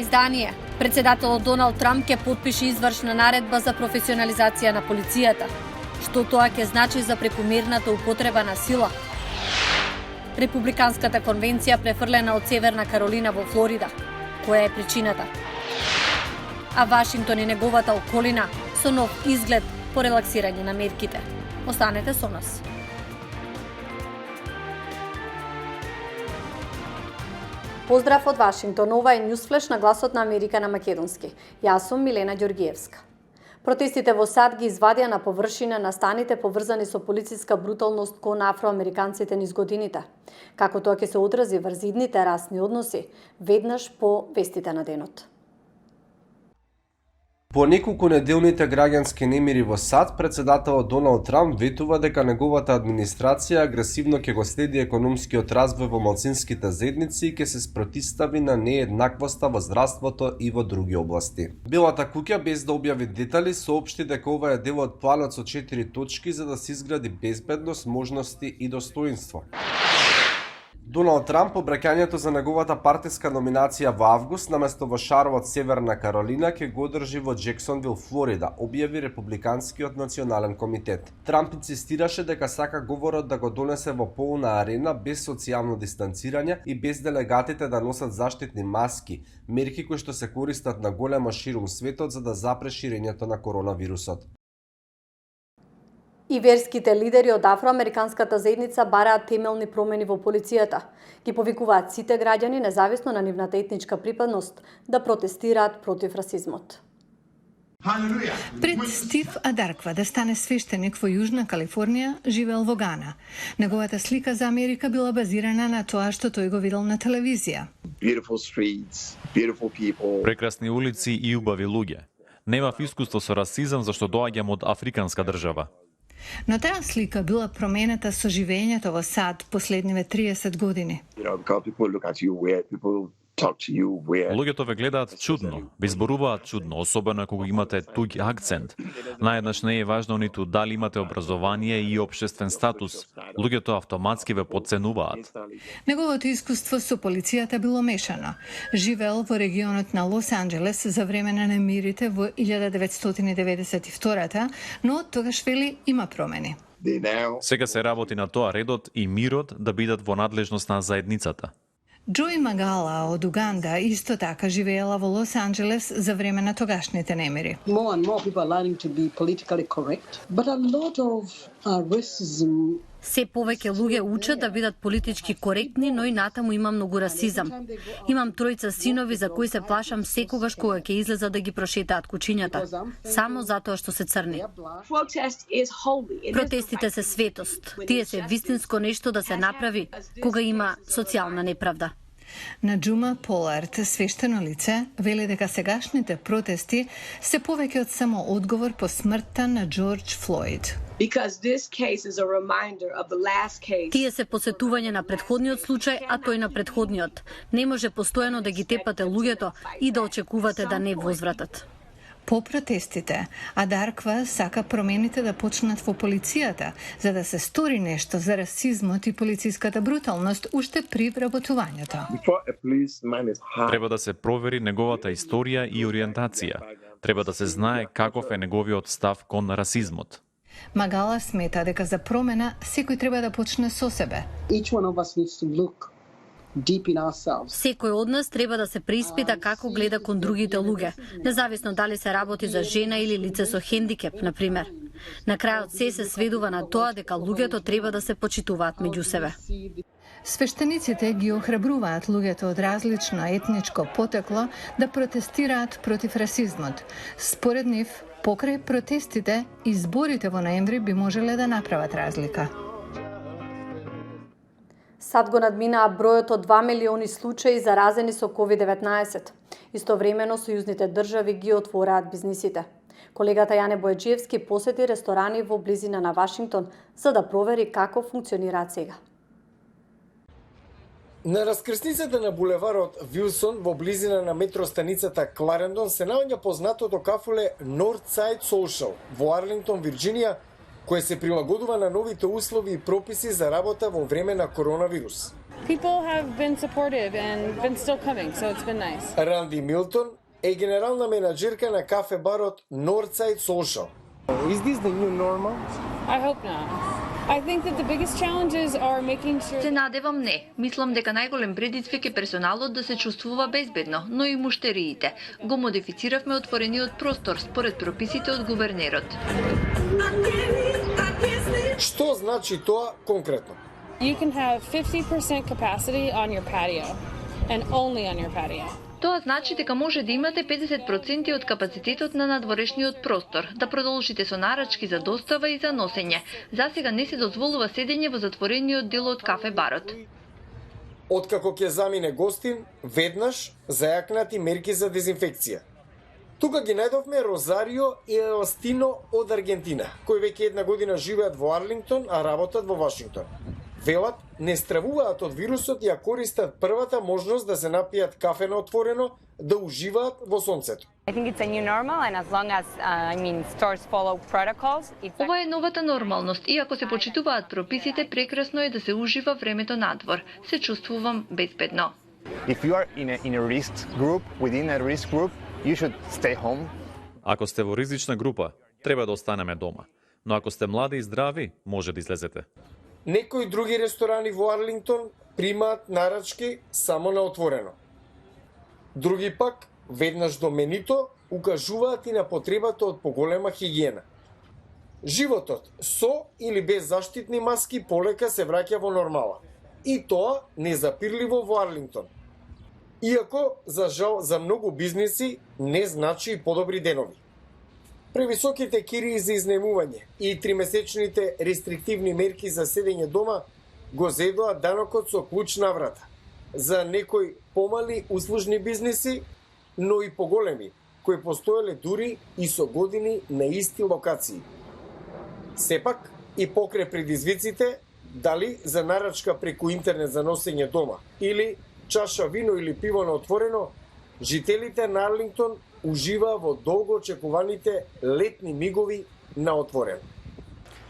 издание. Председателот Доналд Трамп ќе подпише извршна наредба за професионализација на полицијата. Што тоа ќе значи за прекомерната употреба на сила? Републиканската конвенција префрлена од Северна Каролина во Флорида. Која е причината? А Вашингтон и неговата околина со нов изглед по релаксирање на мерките. Останете со нас. Поздрав од Вашингтон, ова е Ньюсфлеш на Гласот на Америка на македонски. Јас сум Милена Ѓоргиевска. Протестите во САД ги извадија на површина настаните поврзани со полициска бруталност кон афроамериканците низ годините. Како тоа ќе се одрази врз идните расни односи, веднаш по вестите на денот. По неколку неделните граѓански немири во САД, председателот Доналд Трамп ветува дека неговата администрација агресивно ќе го следи економскиот развој во малцинските заедници и ќе се спротивстави на нееднаквоста во здравството и во други области. Белата куќа, без да објави детали, соопшти дека ова е дел од планот со 4 точки за да се изгради безбедност, можности и достоинство. Доналд Трамп по браќањето за неговата партиска номинација во август наместо во Шарлот, Северна Каролина, ќе го одржи во Джексонвил, Флорида, објави Републиканскиот национален комитет. Трамп инсистираше дека сака говорот да го донесе во полна арена без социјално дистанцирање и без делегатите да носат заштитни маски, мерки кои што се користат на големо ширум светот за да запре ширењето на коронавирусот. И верските лидери од афроамериканската заедница бараат темелни промени во полицијата. Ги повикуваат сите граѓани, независно на нивната етничка припадност, да протестираат против расизмот. Пред Стив Адарква да стане свештеник во Јужна Калифорнија, живеел во Гана. Неговата слика за Америка била базирана на тоа што тој го видел на телевизија. Прекрасни улици и убави луѓе. Немав искуство со расизам зашто доаѓам од африканска држава. Но таа слика била променета со живењето во САД последниве 30 години. Луѓето ве гледаат чудно, ве зборуваат чудно, особено кога имате туѓ акцент. Наеднаш не е важно ниту дали имате образование и општествен статус. Луѓето автоматски ве потценуваат. Неговото искуство со полицијата било мешано. Живеел во регионот на Лос Анџелес за време на немирите во 1992, но тогаш вели има промени. Сега се работи на тоа редот и мирот да бидат во надлежност на заедницата. Джои Магала од Уганда исто така живеела во Лос Анџелес за време на тогашните немири. Се повеќе луѓе учат да бидат политички коректни, но и натаму има многу расизам. Имам тројца синови за кои се плашам секогаш кога ќе излезат да ги прошетаат кучињата, само затоа што се црни. Протестите се светост. Тие се вистинско нешто да се направи кога има социјална неправда. Наџума Полард, свештено лице, вели дека сегашните протести се повеќе од само одговор по смртта на Џорџ Флојд. Тие се посетување на претходниот случај, а тој на претходниот. Не може постојано да ги тепате луѓето и да очекувате да не возвратат. По протестите, Адарква сака промените да почнат во полицијата, за да се стори нешто за расизмот и полициската бруталност уште при вработувањето. Треба да се провери неговата историја и ориентација. Треба да се знае каков е неговиот став кон расизмот. Магала смета дека за промена секој треба да почне со себе. Секој од нас треба да се преиспита како гледа кон другите луѓе, независно дали се работи за жена или лице со хендикеп, на пример. На крајот се сведува на тоа дека луѓето треба да се почитуваат меѓу себе. Свештениците ги охрабруваат луѓето од различно етничко потекло да протестираат против расизмот. Според нив, покрај протестите, изборите во ноември би можеле да направат разлика. САД го надминаа бројот од 2 милиони случаи заразени со COVID-19. Истовремено сојузните држави ги отвораат бизнисите. Колегата Јане Бојаджиевски посети ресторани во близина на Вашингтон за да провери како функционираат сега. На раскрсницата на булеварот Вилсон во близина на метростаницата Кларендон се наоѓа познатото кафуле Northside Social во Арлингтон, Вирџинија, кое се прилагодува на новите услови и прописи за работа во време на коронавирус. People have been supportive and been still coming, so it's been nice. Ранди Милтон е генерална менаџерка на кафе барот Northside Social. Is this the new normal? I hope not. I think that the biggest challenges are making sure Се надевам не. Мислам дека најголем предизвик е персоналот да се чувствува безбедно, но и муштериите. Го модифициравме отворениот простор според прописите од гувернерот. Што значи тоа конкретно? you can have 50% capacity on your patio and only on your patio. Тоа значи дека може да имате 50% од капацитетот на надворешниот простор, да продолжите со нарачки за достава и за носење. Засега не се дозволува седење во затворениот дел од кафе барот. Откако ќе замине гостин, веднаш зајакнати мерки за дезинфекција. Тука ги најдовме Розарио и Еластино од Аргентина, кои веќе една година живеат во Арлингтон, а работат во Вашингтон. Велат, не стравуваат од вирусот и ја користат првата можност да се напијат кафе на отворено, да уживаат во сонцето. I think it's a new normal, and as long as stores follow protocols, it's Ова е новата нормалност и ако се почитуваат прописите, прекрасно е да се ужива времето надвор. Се чувствувам безбедно. If you are in a risk group, within a risk group, you should stay home. Ако сте во ризична група, треба да останеме дома. Но ако сте млади и здрави, може да излезете. Некои други ресторани во Арлингтон примаат нарачки само на отворено. Други пак, веднаш до менито, укажуваат и на потребата од поголема хигиена. Животот со или без заштитни маски полека се враќа во нормала. И тоа незапирливо во Арлингтон. Иако, за жал, за многу бизнеси не значи и подобри денови. Превисоките кирии за изнемување и тримесечните рестриктивни мерки за седење дома го зедоа данокот со клуч на врата. За некои помали услужни бизнеси, но и поголеми, кои постоеле дури и со години на исти локации. Сепак, и покрај предизвиците, дали за нарачка преку интернет за носење дома или чаша вино или пиво на отворено, жителите на Арлингтон ужива во долго очекуваните летни мигови на отворено.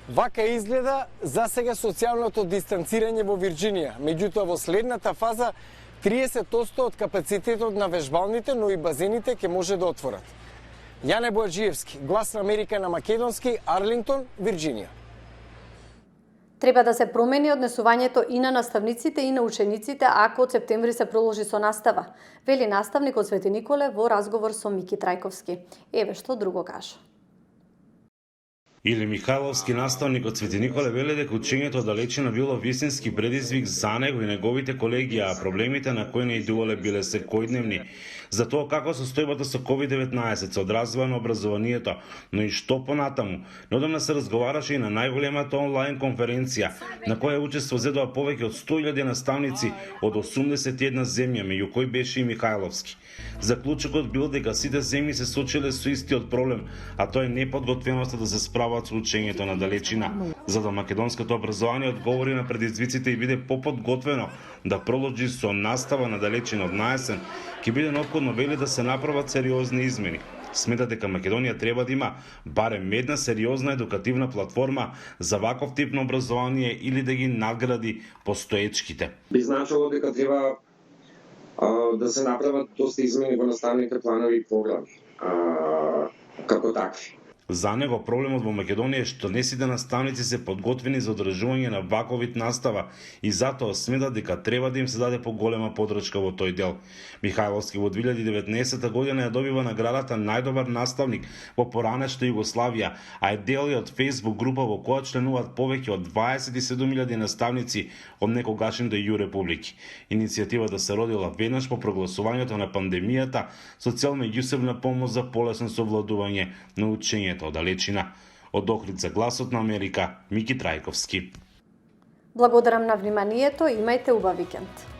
Вака изгледа за сега социјалното дистанцирање во Вирџинија. Меѓутоа во следната фаза 30% од капацитетот на вежбалните, но и базените ќе може да отворат. Јане Бојаджиевски, Глас на Америка на македонски, Арлингтон, Вирџинија. Треба да се промени однесувањето и на наставниците и на учениците ако од септември се продолжи со настава, вели наставникот Свети Николе во разговор со Мики Трајковски. Еве што друго кажа. Или Михайловски, наставникот Свети Николе, вели дека учењето далечина било вистински предизвик за него и неговите колеги, а проблемите на кои не идувале биле секојдневни. За тоа како состојбата со COVID-19 се одразува на образованието, но и што понатаму. Неодамна се разговараше и на најголемата онлайн конференција, на која учество зедоа повеќе од 100.000 наставници од 81 земја, меѓу кои беше и Михайловски. Заклучокот бил дека сите земји се сочеле со истиот проблем, а тоа е неподготвеноста да се справат со учењето на далечина. За да македонското образование одговори на предизвиците и биде поподготвено да продолжи со настава на далечина од наесен, ќе биде неопходно, вели, да се направат сериозни измени. Смета дека Македонија треба да има барем една сериозна едукативна платформа за ваков тип на образование или да ги надгради постоечките. Би значило дека треба да се направат доста измени во наставните планови и програми како такви. За него проблемот во Македонија е што не сите наставници се подготвени за одржување на ваков вид настава и затоа смета дека треба да им се даде поголема подршка во тој дел. Михайловски во 2019 година ја добива наградата најдобар наставник во поранешна Југославија, а е дел и од Facebook група во која членуваат повеќе од 27.000 наставници од некогашните Ю републики. Иницијативата се родила веднаш по прогласувањето на пандемијата со цел меѓусебна помош за полесно совладување на учењето од далечина. Од Охрид за Гласот на Америка, Мики Трајковски. Благодарам на вниманието, имајте убав викенд.